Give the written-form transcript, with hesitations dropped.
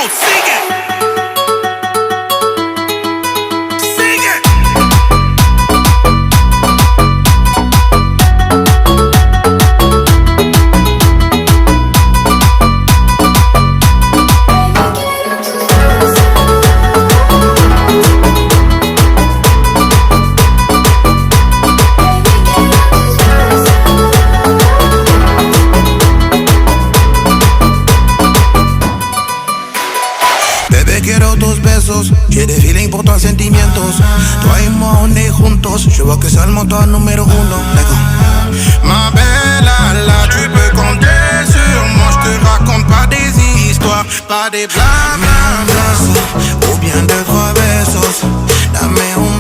sigue. Sigue. Bebé, quiero tus besos, j'ai des feelings pour toi, sentimientos. Toi et moi, on est juntos. Je vois que c'est le moteur numéro uno. Ma belle, là, tu peux compter sur moi. Je te raconte pas des histoires, pas des blabla. Ou bien deux, trois besos. Dame un